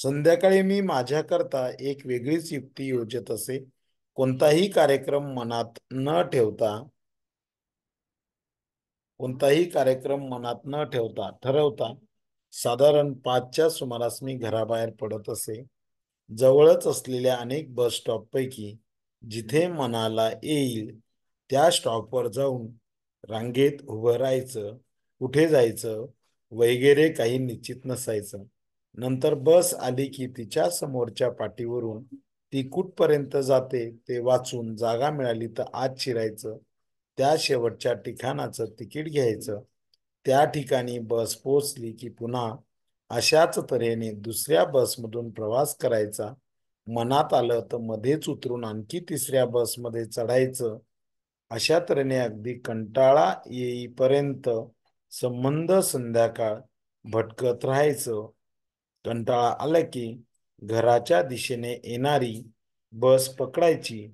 संध्याकाळी मी माझ्याकरता एक वेगळीच युक्ती योजत असे. कोणताही कार्यक्रम मनात न ठेवता कोणताही कार्यक्रम मनात न ठेवता ठरवता साधारण 5च्या सुमारास मी घराबाहेर पडत असे. जवळच असलेल्या अनेक बस स्टॉप पैकी जिथे मनाला येईल त्या स्टॉपवर जाऊन रांगेत उभं राहायचं. कुठे जायचं वगैरे काही निश्चित नसायचं. नंतर बस आली की तिच्या समोरच्या पाटीवरून ती कुठपर्यंत जाते ते वाचून जागा मिळाली तर आत शिरायचं. त्या शेवटच्या ठिकाणाचं तिकीट घ्यायचं. त्या ठिकाणी बस पोचली की पुन्हा अशाच तऱ्हेने दुसऱ्या बसमधून प्रवास करायचा. मनात आलं तर मध्येच उतरून आणखी तिसऱ्या बसमध्ये चढायचं. अशा तऱ्हेने अगदी कंटाळा येईपर्यंत संबंध संध्याकाळ भटकत राहायचं. कंटाळा आला की घराच्या दिशेने येणारी बस पकडायची.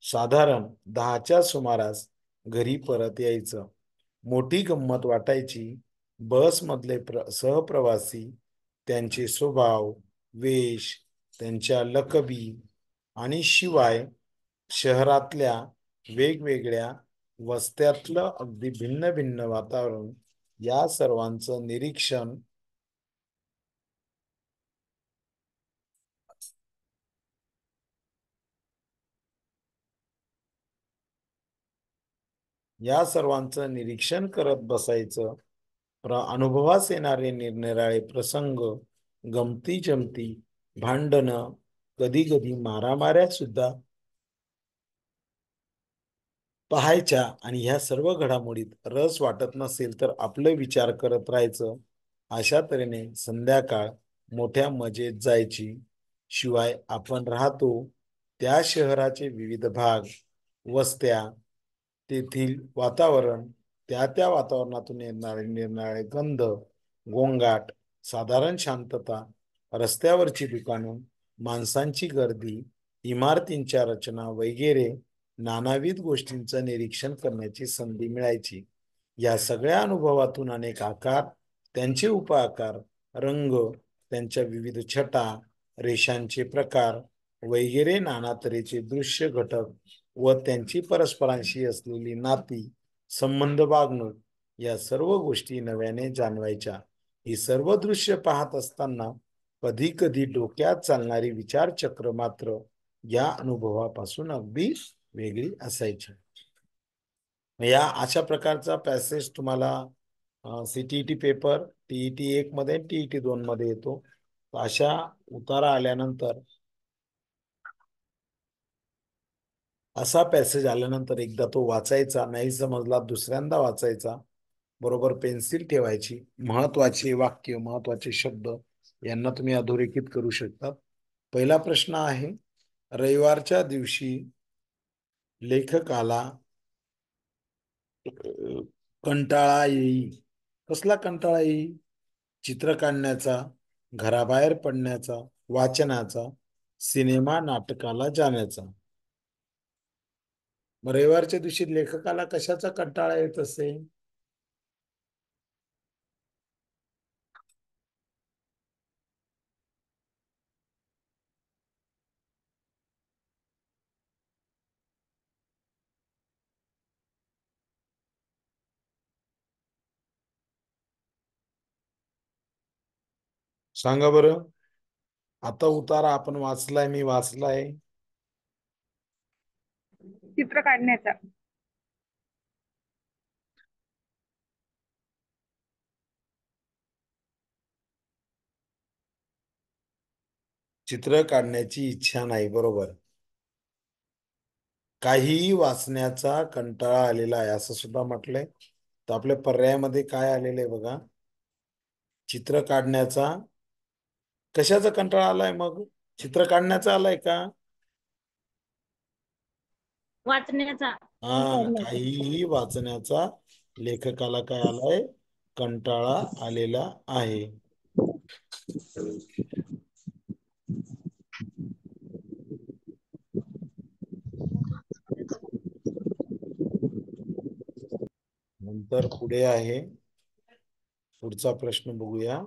साधारण 10च्या सुमारास घरी परत यायचं. मोठी गंमत वाटायची. बसमधले सहप्रवासी, त्यांचे स्वभाव, वेश, त्यांच्या लकबी आणि शिवाय शहरातल्या वेगवेगळ्या वस्त्यातलं अगदी भिन्न भिन्न वातावरण या सर्वांचं निरीक्षण करत बसायचं. अनुभवास येणारे निरनिराळे प्रसंग, गमती जमती, भांडणं, कधी कधी मारामाऱ्या सुद्धा पाहायच्या. आणि ह्या सर्व घडामोडीत रस वाटत नसेल तर आपले विचार करत राहायचं. अशा तऱ्हेने संध्याकाळ मोठ्या मजेत जायची. शिवाय आपण राहतो त्या शहराचे विविध भाग, वस्त्या, तेथील वातावरण, त्या वातावरणातून येणारे निरनिराळे गंध, गोंगाट, साधारण शांतता, रस्त्यावरची दुकानं, माणसांची गर्दी, इमारतींच्या रचना वगैरे नानाविध गोष्टींचं निरीक्षण करण्याची संधी मिळायची. या सगळ्या अनुभवातून अनेक आकार, त्यांचे उपआकार, रंग, त्यांच्या विविध छटा, रेषांचे प्रकार वगैरे नाना तऱ्हेचे दृश्य घटक व त्यांची परस्परांशी असलेली नाती, संबंध, वागणूक या सर्व गोष्टी नव्याने जाणवायच्या. ही सर्व दृश्य पाहत असताना कधी कधी डोक्यात चालणारी विचारचक्र मात्र या अनुभवापासून अगदी वेगळी असायची. या अशा प्रकारचा पॅसेज तुम्हाला सीटीईटी पेपर टीईटी 1 मध्ये टीईटी 2 मध्ये येतो. अशा उतारा आल्यानंतर असा पॅसेज आल्यानंतर एकदा तो वाचायचा, नाही समजला दुसऱ्यांदा वाचायचा. बरोबर पेन्सिल ठेवायची. महत्वाचे वाक्य, महत्वाचे शब्द यांना तुम्ही अधोरेखित करू शकता. पहिला प्रश्न आहे, रविवारच्या दिवशी लेखकाला कंटाळा येई. कसला कंटाळा येई? चित्र काढण्याचा, घराबाहेर पडण्याचा, वाचनाचा, सिनेमा नाटकाला जाण्याचा. रविवारच्या दिवशी लेखकाला कशाचा कंटाळा येत असेल? सांगा बरं. आता उतारा आपण वाचलाय, मी वाचलाय. चित्र काढण्याचा. चित्र काढण्याची इच्छा नाही. बरोबर. काहीही वाचण्याचा कंटाळा आलेला आहे असं सुद्धा म्हटलंय. तर आपल्या पर्यायामध्ये काय आलेलं आहे बघा. चित्र काढण्याचा. कशाचा कंटाळा आलाय मग? चित्र काढण्याचा आलाय का? वाचण्याचा. काहीही वाचण्याचा लेखकाला काय आलाय? कंटाळा आलेला आहे. नंतर पुढे आहे, पुढचा प्रश्न बघूया.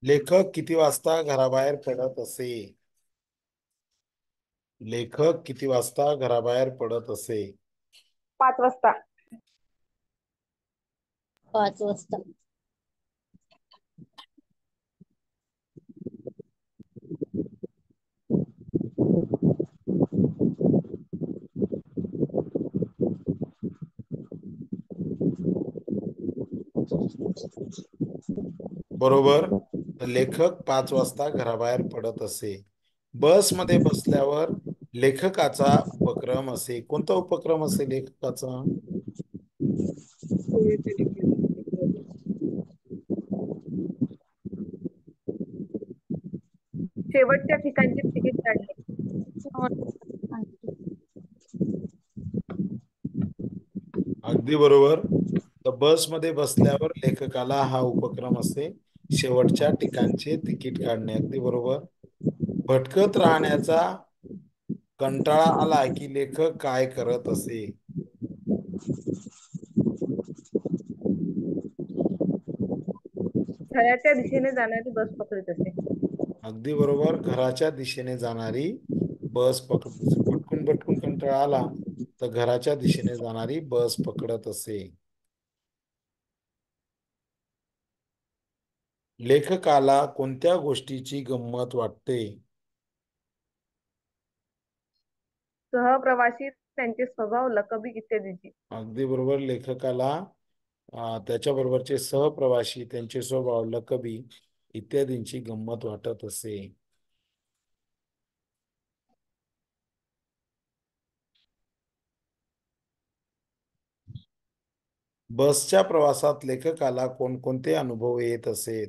लेखक किती वाजता घराबाहेर पडत असे? लेखक किती वाजता घराबाहेर पडत असे? 5 वाजता. 5 वाजता. बरोबर. तर लेखक 5 वाजता घराबाहेर पडत असे. बसमध्ये बसल्यावर लेखकाचा उपक्रम असे. कोणता उपक्रम असे लेखकाचा? शेवटच्या ठिकाणचे तिकीट काढणे. अगदी बरोबर. तर बसमध्ये बसल्यावर लेखकाला हा उपक्रम असे शेवटच्या ठिकाणचे तिकीट काढणे. अगदी बरोबर. भटकत राहण्याचा कंटाळा आला की लेखक काय करत असे? घराच्या दिशेने जाणारी बस पकडत असे. अगदी बरोबर. घराच्या दिशेने जाणारी बस पकडत असे. भटकून भटकून कंटाळा आला तर घराच्या दिशेने जाणारी बस पकडत असे. लेखकाला कोणत्या गोष्टीची गंमत वाटते? सहप्रवासी, त्यांचे स्वभाव, लकबी इत्यादीची. अगदी बरोबर. लेखकाला त्याच्या बरोबरचे सहप्रवासी, त्यांचे स्वभाव, लकबी इत्यादींची गंमत वाटत असे. बसच्या प्रवासात लेखकाला कोणकोणते अनुभव येत असेत?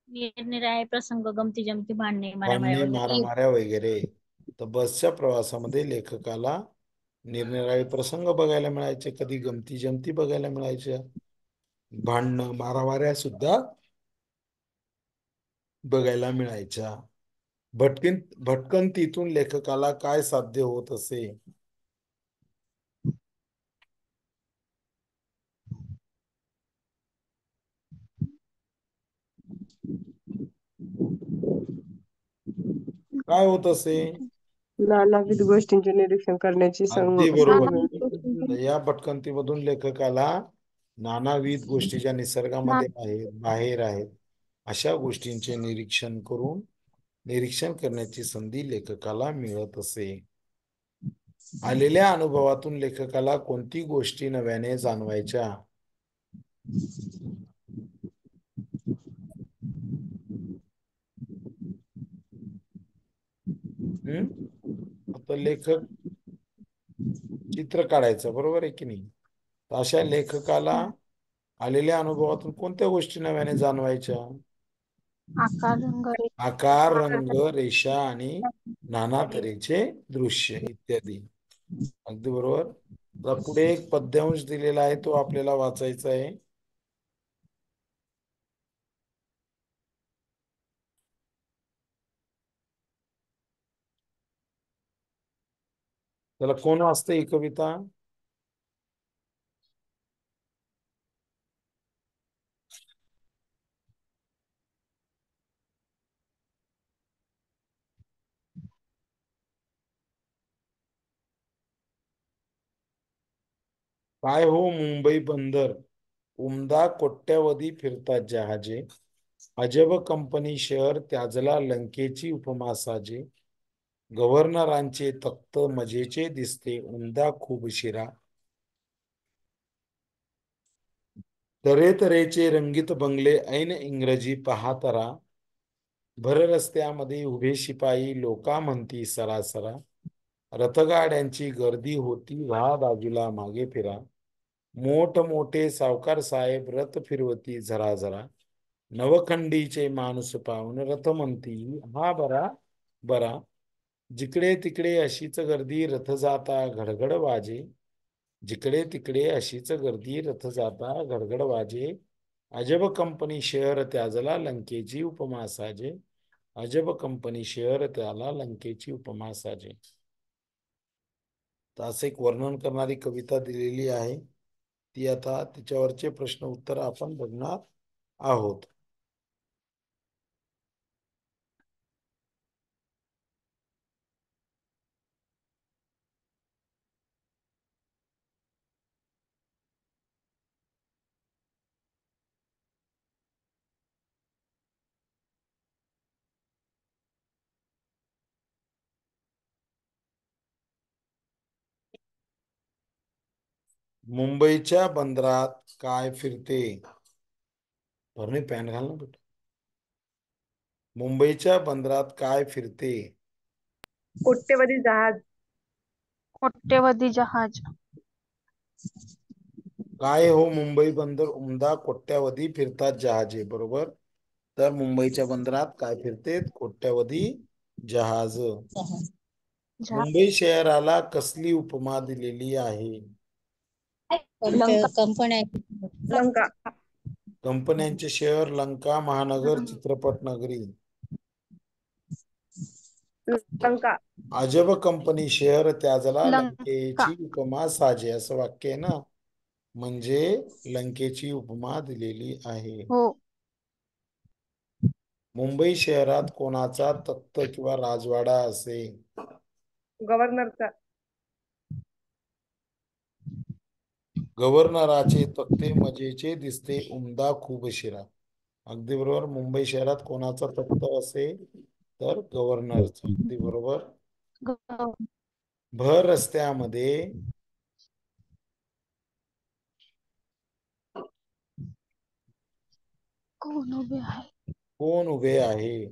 निरनिराळे प्रसंग, गमती जमती, भांडणे, मारामाऱ्या भांडणे, वगैरे. मारामाऱ्या वगैरे. तर बसच्या प्रवासामध्ये लेखकाला निरनिराळे प्रसंग बघायला मिळायचे, कधी गमती जमती बघायला मिळायच्या, भांडणं मारामाऱ्या सुद्धा बघायला मिळायच्या. भटकंतीतून लेखकाला काय साध्य होत असे? काय होत असे? नानाविध गोष्टींचे निरीक्षण करण्याची अगदी संधी बरोबर. मिळते. तर या भटकंतीमधून लेखकाला नानाविध गोष्टी ज्या निसर्गामध्ये आहेत, बाहेर आहेत, अशा गोष्टींचे निरीक्षण करण्याची संधी लेखकाला मिळत असे. आलेल्या अनुभवातून लेखकाला कोणती गोष्टी नव्याने जाणवायच्या? हम्म आता लेखक चित्र काढायचं, बरोबर आहे की नाही? तर अशा लेखकाला आलेल्या अनुभवातून कोणत्या गोष्टी नव्याने जाणवायच्या? आकार, रंग, आकार, रंग, रेषा आणि नाना तऱ्हेचे दृश्य इत्यादी. अगदी बरोबर. तर पुढे एक पद्यांश दिलेला आहे, तो आपल्याला वाचायचा आहे. त्याला कोण वाचते ही कविता? काय हो मुंबई बंदर, उमदा कोट्यावधी फिरतात जहाजे, अजब कंपनी शहर त्याजला लंकेची उपमा साजे, गव्हर्नरांचे तख्त मजेचे दिसते उमदा खूप शिरा, तऱ्हेतऱ्हेचे रंगीत बंगले ऐन इंग्रजी पहातरा, भर रस्त्यामध्ये उभे शिपाई लोका म्हणती सरासरा, रथगाड्यांची गर्दी होती व्हा बाजूला मागे फिरा, मोठ मोठे सावकार साहेब रथ फिरवती झरा झरा, नवखंडीचे माणूस पाहून रथ म्हणती हा बरा बरा, जिकडे तिकडे अशीच गर्दी रथ जाता घडघड वाजे, जिकडे तिकडे अशीच गर्दी रथ जाता घडघड वाजे, अजब कंपनी शहर त्याजला लंकेची उपमा साजे, अजब कंपनी शहर त्याला लंकेची उपमा साजे. तर असं एक वर्णन करणारी कविता दिलेली आहे. ती आता तिच्यावरचे प्रश्न उत्तर आपण बघणार आहोत. मुंबईच्या बंदरात काय फिरते? भरणे पॅन घाल ना बेटा. मुंबईच्या बंदरात काय फिरते? कोट्यवधी जहाज. कोट्यवधी जहाज. काय हो मुंबई बंदर उमदा कोट्यावधी फिरतात जहाजे, बरोबर. तर मुंबईच्या बंदरात काय फिरते? कोट्यावधी जहाज. मुंबई शहराला कसली उपमा दिलेली आहे? कंपन्या. लंका. कंपन्यांचे शहर, लंका, महानगर, चित्रपट नगरी. लंका. अजब कंपनी शहर त्याजला लंका. लंकेची उपमा साजे, असं वाक्य आहे ना. म्हणजे लंकेची उपमा दिलेली आहे. हो. मुंबई शहरात कोणाचा तख्त किंवा राजवाडा असे? गव्हर्नरचा. गव्हर्नराचे तख्ते मजेचे दिसते उमदा खूप शिरा. अगदी बरोबर. मुंबई शहरात कोणाचा तख्त असे? तर गव्हर्नरचा. अगदी बरोबर. भर रस्त्यामध्ये कोण उभे आहे? कोण उभे आहे?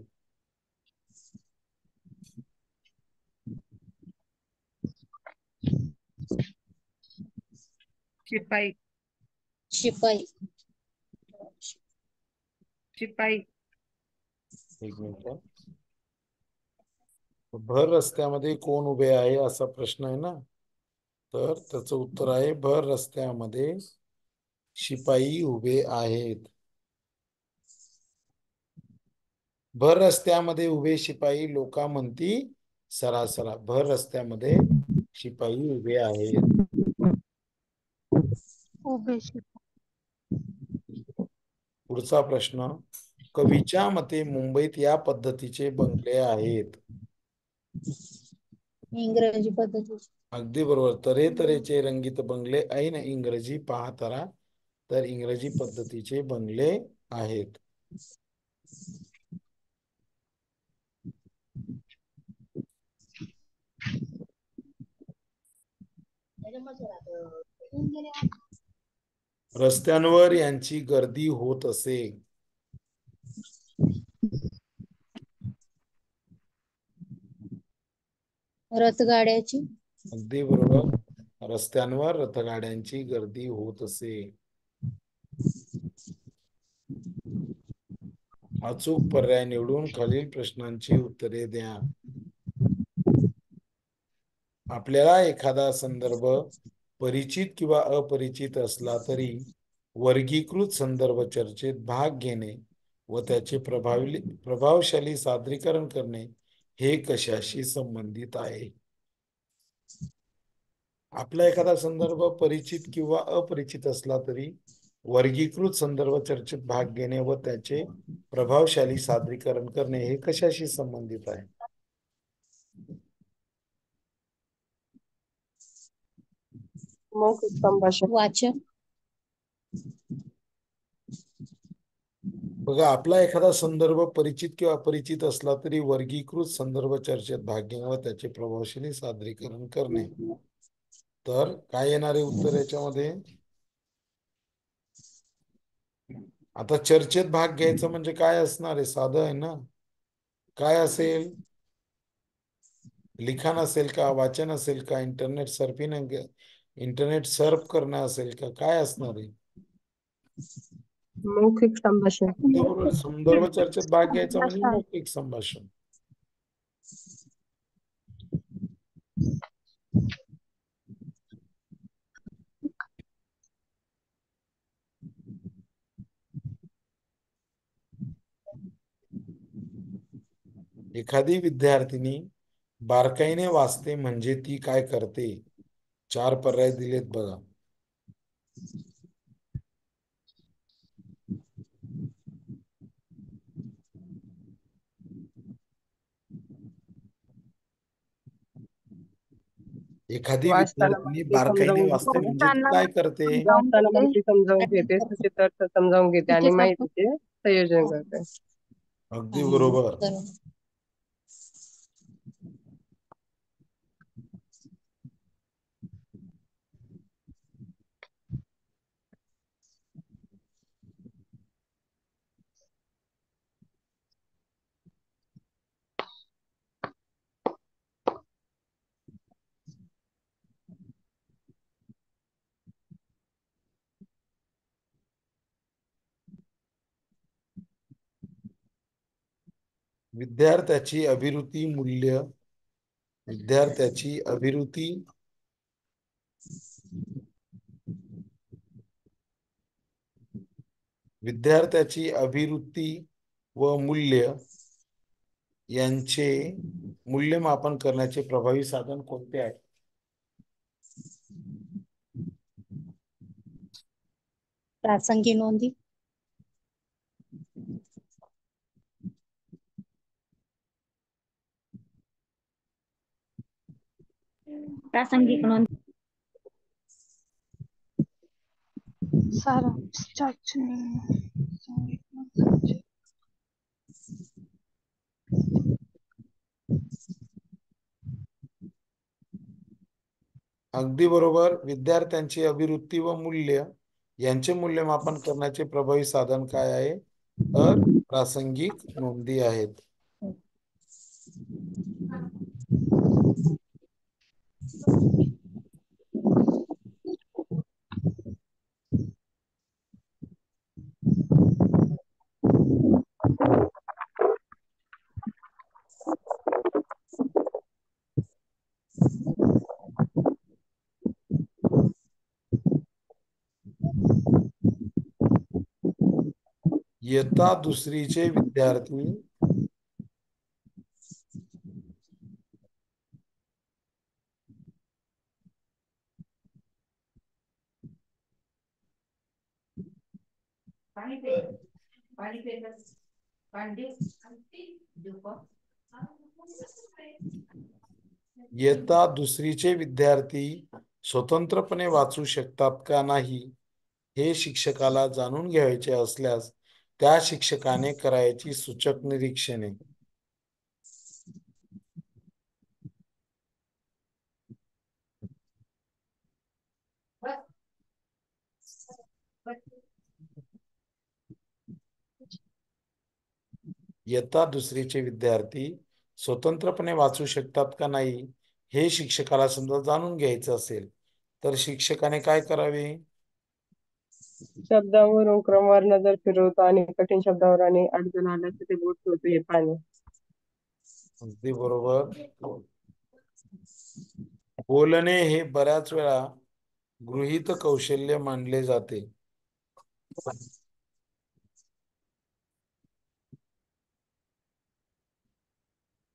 शिपाई. शिपाई. शिपाई. एक मिनिट. भर रस्त्यामध्ये कोण उभे आहे असा प्रश्न आहे ना. तर त्याचं उत्तर आहे भर रस्त्यामध्ये शिपाई उभे आहेत. भर रस्त्यामध्ये उभे शिपाई लोका म्हणती सरासरा. भर रस्त्यामध्ये शिपाई उभे आहेत. उभे. पुढचा प्रश्न. कवीच्या मते मुंबईत या पद्धतीचे बंगले आहेत. इंग्रजी पद्धती. अगदी बरोबर. तऱ्हेतऱ्हेचे रंगीत बंगले ऐन इंग्रजी पाहतारा. तर इंग्रजी पद्धतीचे बंगले आहेत. रस्त्यांवर यांची गर्दी होत असे. रथगाड्याची. अगदी बरोबर. रस्त्यांवर रथगाड्यांची गर्दी होत असे. अचूक पर्याय निवडून खालील प्रश्नांची उत्तरे द्या. आपल्याला एखादा संदर्भ परिचित किंवा अपरिचित असला तरी वर्गीकृत संदर्भ चर्चेत भाग घेणे व त्याचे प्रभावशाली सादरीकरण करणे हे कशाशी संबंधित आहे? आपला एखादा संदर्भ परिचित किंवा अपरिचित असला तरी वर्गीकृत संदर्भ चर्चेत भाग घेणे व त्याचे प्रभावशाली सादरीकरण करणे हे कशाशी संबंधित आहे? मौखिक संभाषण. वाचन. बघा, आपला एखादा संदर्भ परिचित किंवा अपरिचित असला तरी वर्गीकृत संदर्भ चर्चेत भाग घेणे व त्याचे प्रभावशाली सादरीकरण करणे. तर काय येणार आहे उत्तर याच्यामध्ये? आता चर्चेत भाग घ्यायचं म्हणजे काय असणार आहे? साधं आहे ना. काय असेल? लिखाण असेल का? वाचन असेल का? इंटरनेट सर्फिंग, इंटरनेट सर्फ करणं असेल का? काय असणार आहे? मौखिक संभाषण. बरोबर. संदर्भ चर्चेत भाग घ्यायचा म्हणजे मौखिक संभाषण. एखादी विद्यार्थिनी बारकाईने वाचते म्हणजे ती काय करते? 4 पर्याय दिलेत बघा. एखादी वाचताना विद्यार्थिनी माहिती बारकाईने समजावून वाचते घेते. म्हणजे ती काय करते? वाचताना माहिती समजावून घेते, सूचित अर्थ समजावून घेते आणि माहितीचे संयोजन करते. अगदी बरोबर. विद्यार्थ्याची अभिरुची मूल्य विद्यार्थ्याची अभिरुची विद्यार्थ्याची अभिरुची व मूल्य यांचे मूल्यमापन करण्याचे प्रभावी साधन कोणते आहे? प्रासंगिक नोंदी. प्रासंगिक नोंद. सारांश चाचणी. अगदी बरोबर. विद्यार्थ्यांची अभिरुची व मूल्य यांचे मूल्यमापन करण्याचे प्रभावी साधन काय आहे? तर प्रासंगिक नोंदी आहेत. इयत्ता दुसरीचे विद्यार्थी इयत्ता दुसरीचे विद्यार्थी स्वतंत्रपणे वाचू शकतात का नाही हे शिक्षकाला जाणून घ्यायचे असल्यास त्या शिक्षकाने करायची सूचक निरीक्षणे. इयत्ता दुसरीचे विद्यार्थी स्वतंत्रपणे वाचू शकतात का नाही हे शिक्षकाला समजा जाणून घ्यायचं असेल तर शिक्षकाने काय करावे? शब्दावरून क्रमवार नजर फिरवतो आणि कठीण शब्दावर आणि अडचण आल्यास ते बोट ठेवतो हे पाहणे. अगदी बरोबर. बोलणे हे बऱ्याच वेळा गृहीत कौशल्य मानले जाते.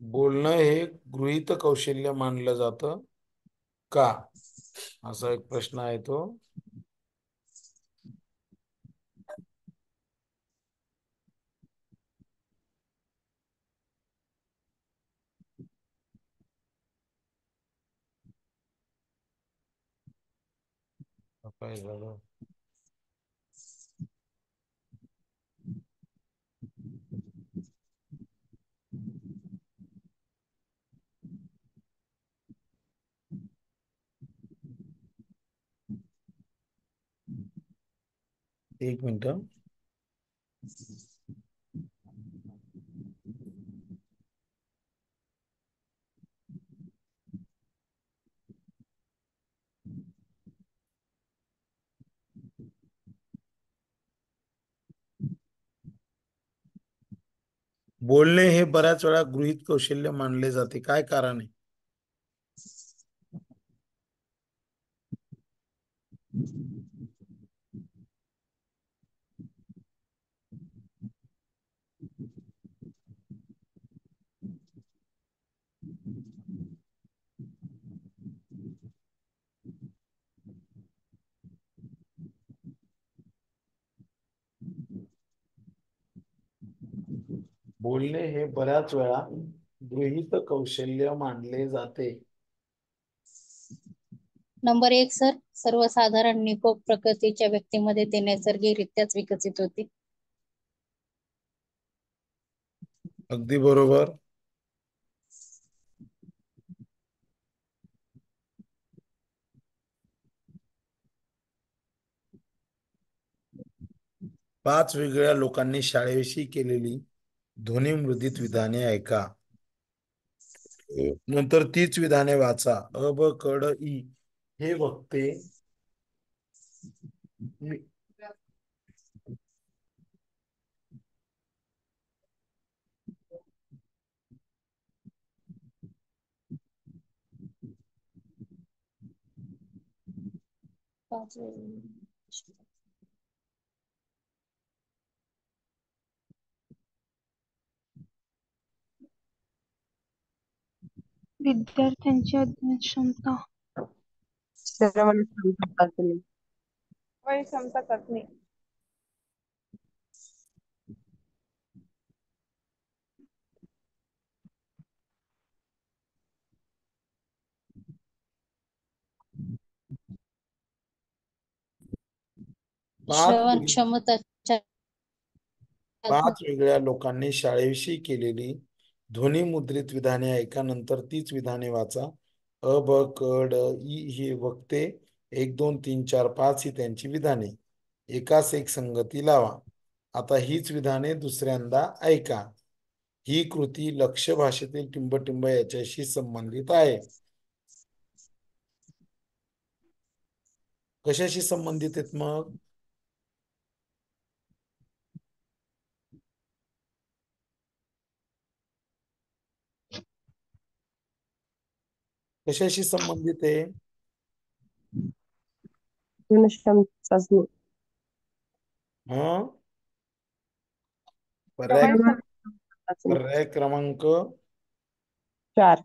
बोलणं हे गृहीत कौशल्य मानलं जातं का? असा एक प्रश्न आहे तो. काय झालं? एक मिनिट. बोलणे हे बऱ्याच वेळा गृहीत कौशल्य मानले जाते. काय कारण आहे? बोलणे हे बऱ्याच वेळा गृहीत कौशल्य मानले जाते. नंबर 1 सर, सर्वसाधारण निकोप प्रकृतीच्या व्यक्तीमध्ये ते नैसर्गिकरित्याच विकसित होते. अगदी बरोबर. पाच वेगळ्या लोकांनी शाळेविषयी केलेली ध्वनिमुद्रित विधाने ऐका. नंतर तीच विधाने वाचा. अ ब क ड ई हे वक्ते पाच विद्यार्थ्यांची अध्ययन क्षमता, श्रवण क्षमता चाचणी, वय क्षमता चाचणी, पाच श्रवण क्षमता पाच वेगळ्या लोकांनी शाळेविषयी केलेली ध्वनिमुद्रित विधाने ऐका. नंतर तीच विधाने वाचा. अ ब क ड ई हे वक्ते 1 2 3 4 5 ही त्यांची विधाने. एकास एक संगती लावा. आता हीच विधाने दुसऱ्यांदा ऐका. ही कृती लक्ष्य भाषेतील टिंबटिंब याच्याशी संबंधित आहे. कशाशी संबंधित आहेत मग? कशाशी संबंधित आहे? श्रवण क्षमता चाचणी, हं? पर्याय श्रवण श्रवण क्षमता चाचणी. पर्याय क्रमांक 4.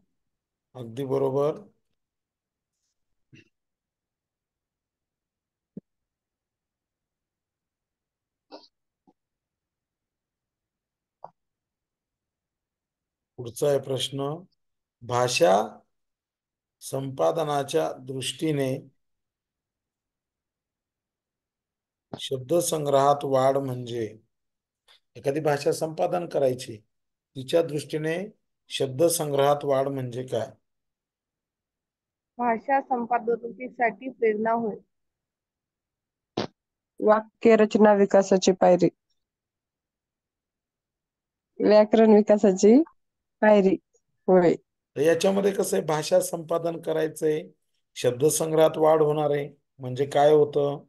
अगदी बरोबर. पुढचा आहे प्रश्न. भाषा संपादनाच्या दृष्टीने शब्दसंग्रहात वाढ म्हणजे एखादी भाषा संपादन करायची, तिच्या दृष्टीने शब्दसंग्रहात वाढ म्हणजे काय? भाषा संपादनासाठी प्रेरणा होय. वाक्य रचना विकासाची पायरी, व्याकरण विकासाची पायरी होय. तर याच्यामध्ये कसं आहे, भाषा संपादन करायचंय, शब्दसंग्रहात वाढ होणार आहे, म्हणजे काय होतं?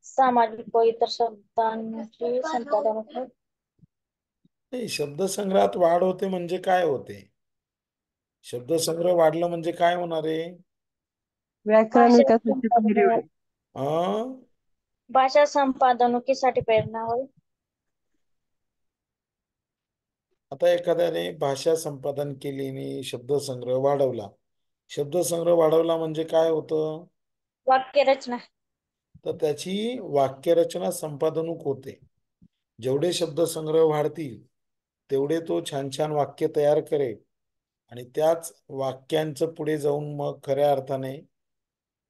सामाजिक व इतर शब्दांची संपादन होते. नाही, शब्दसंग्रहात वाढ होते म्हणजे काय होते? शब्दसंग्रह वाढलं म्हणजे काय होणार आहे? व्याकरण भाषा विकासाची पायरी होय. अं भाषा संपादनुकीसाठी प्रेरणा होय. आता एखाद्याने भाषा संपादन केली आणि शब्दसंग्रह वाढवला. शब्दसंग्रह वाढवला म्हणजे काय होतं? वाक्य रचना, तर त्याची वाक्यरचना संपादनूक होते. जेवढे शब्दसंग्रह वाढतील तेवढे तो छान छान वाक्य तयार करेल आणि त्याच वाक्यांचं पुढे जाऊन मग खऱ्या अर्थाने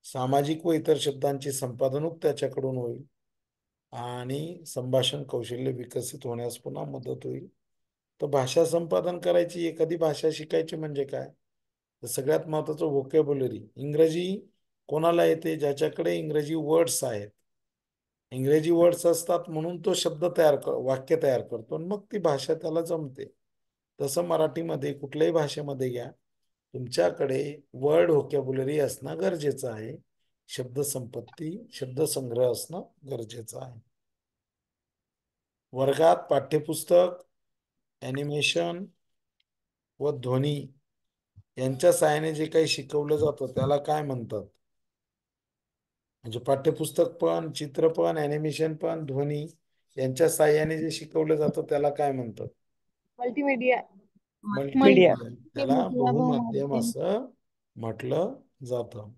सामाजिक व इतर शब्दांची संपादनूक त्याच्याकडून होईल आणि संभाषण कौशल्य विकसित होण्यास पुन्हा मदत होईल. तर भाषा संपादन करायची, एखादी भाषा शिकायची म्हणजे काय? तर सगळ्यात महत्वाचं व्होकॅब्युलरी. इंग्रजी कोणाला येते? ज्याच्याकडे इंग्रजी वर्ड्स आहेत. इंग्रजी वर्ड्स असतात म्हणून तो शब्द वाक्य तयार करतो आणि मग ती भाषा त्याला जमते. तसं मराठीमध्ये कुठल्याही भाषेमध्ये घ्या, तुमच्याकडे वर्ड व्होकॅब्युलरी असणं गरजेचं आहे. शब्दसंपत्ती, शब्दसंग्रह असणं गरजेचं आहे. वर्गात पाठ्यपुस्तक, ॲनिमेशन व ध्वनी यांच्या सहाय्याने जे काही शिकवलं जातं त्याला काय म्हणतात? म्हणजे पाठ्यपुस्तक पण, चित्र पण, ॲनिमेशन पण, ध्वनी यांच्या सहाय्याने जे शिकवलं जातं त्याला काय म्हणतात? Multimedia, media. मल्टीमीडिया. त्याला मल्टीमीडिया बहुमाध्यम बहुमाध्यम. असं म्हटलं जातं.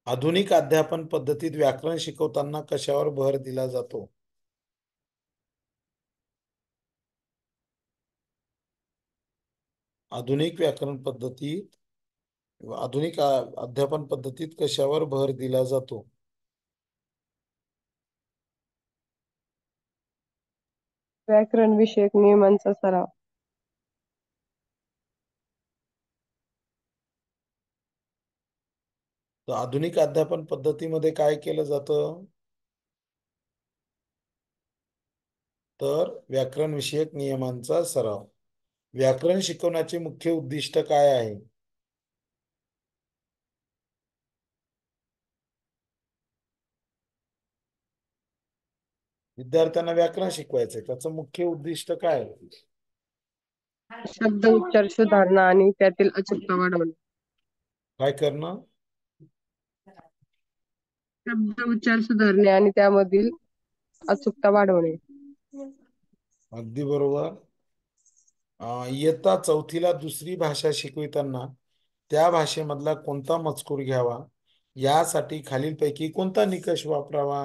आधुनिक अध्यापन पद्धतीत व्याकरण शिकवताना कशावर भर दिला जातो? आधुनिक व्याकरण पद्धतीत आधुनिक अध्यापन पद्धतीत कशावर भर दिला जातो? व्याकरण विषयक नियमांचा सराव. तर आधुनिक अध्यापन पद्धतीमध्ये काय केलं जातं? तर व्याकरण विषयक नियमांचा सराव. व्याकरण शिकवण्याचे मुख्य उद्दिष्ट काय आहे? विद्यार्थ्यांना व्याकरण शिकवायचंय, त्याचं मुख्य उद्दिष्ट काय आहे? शब्द उच्चार सुधारणा आणि त्यातील अचूकता वाढवणे. काय करणं? शब्द उच्चार सुधारणे आणि त्यामधील अचूकता वाढवणे. अगदी बरोबर. इयत्ता चौथीला दुसरी भाषा शिकविताना त्या भाषेमधला कोणता मजकूर घ्यावा, यासाठी खालीलपैकी कोणता निकष वापरावा?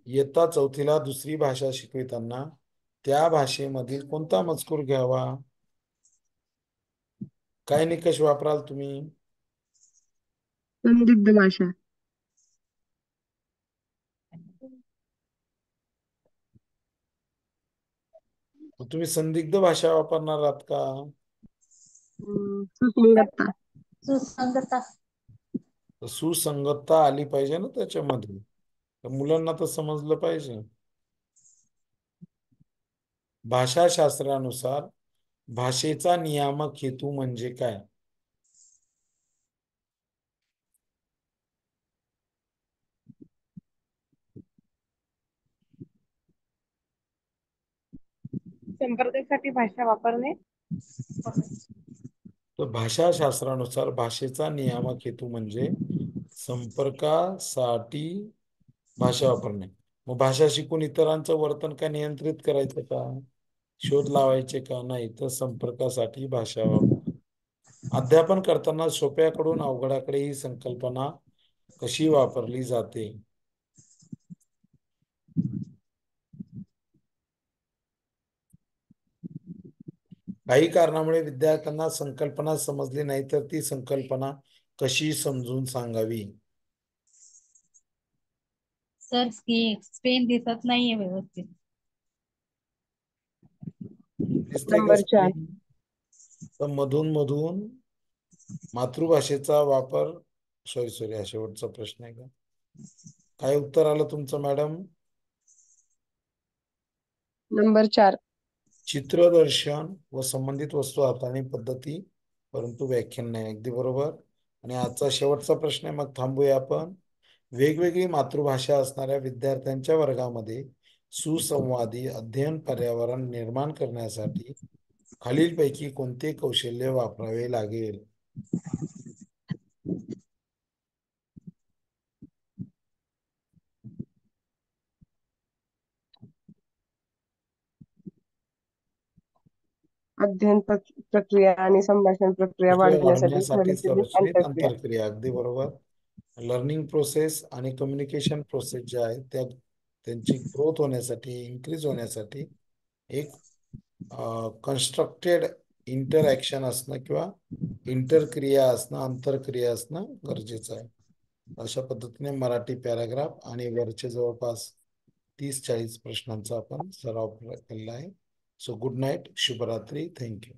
इयत्ता चौथीला दुसरी भाषा शिकविताना त्या भाषेमधील कोणता मजकूर घ्यावा? काय निकष वापराल तुम्ही? संदिग्ध भाषा. तुम्ही संदिग्ध भाषा वापरणार आहात का? सुसंगतता. सुसंगतता. सुसंगतता आली पाहिजे ना त्याच्यामध्ये, तर मुलांना तर समजलं पाहिजे. भाषाशास्त्रानुसार भाषेचा नियामक हेतू म्हणजे काय? संपर्कासाठी भाषा वापरणे. तर भाषाशास्त्रानुसार भाषेचा नियामक हेतू म्हणजे संपर्कासाठी भाषा वापरणे. मग भाषा शिकून इतरांचं वर्तन काय नियंत्रित करायचं का? शोध लावायचे का? नाही, तर संपर्कासाठी भाषा वापर. अध्यापन करताना सोप्याकडून अवघडाकडे ही संकल्पना कशी वापरली जाते? काही कारणामुळे विद्यार्थ्यांना संकल्पना समजली नाही तर ती संकल्पना कशी समजून सांगावी? सर स्पेन दिसत नाहीये व्यवस्थित. दिसतंय का नंबर 4. screen? तर मधून मधून मातृभाषेचा वापर, सॉरी हा शेवटचा प्रश्न आहे का? काय उत्तर आलं तुमचं मॅडम? नंबर 4. चित्रदर्शन व संबंधित वस्तू हाताळणी पद्धती परंतु व्याख्यान नाही. अगदी बरोबर. आणि आजचा शेवटचा प्रश्न आहे, मग थांबूया आपण. वेगवेगळी मातृभाषा असणाऱ्या विद्यार्थ्यांच्या वर्गामध्ये सुसंवादी अध्ययन पर्यावरण निर्माण करण्यासाठी खालीलपैकी कोणते कौशल्य वापरावे लागेल? अध्ययन प्रक्रिया आणि संभाषण प्रक्रिया वाढविण्यासाठी स्वयंचलित संरचनेत आंतरक्रिया. आंतरक्रिया. अगदी बरोबर. लर्निंग प्रोसेस आणि कम्युनिकेशन प्रोसेस ज्या आहेत त्या त्यांची ग्रोथ होण्यासाठी, इन्क्रीज होण्यासाठी एक कन्स्ट्रक्टेड इंटरॅक्शन असणं किंवा इंटरक्रिया असणं, आंतरक्रिया असणं गरजेचं आहे. अशा पद्धतीने मराठी पॅराग्राफ आणि वरचे जवळपास 30-40 प्रश्नांचा आपण सराव केलेला आहे. सो गुड नाईट, शुभरात्री, थँक्यू.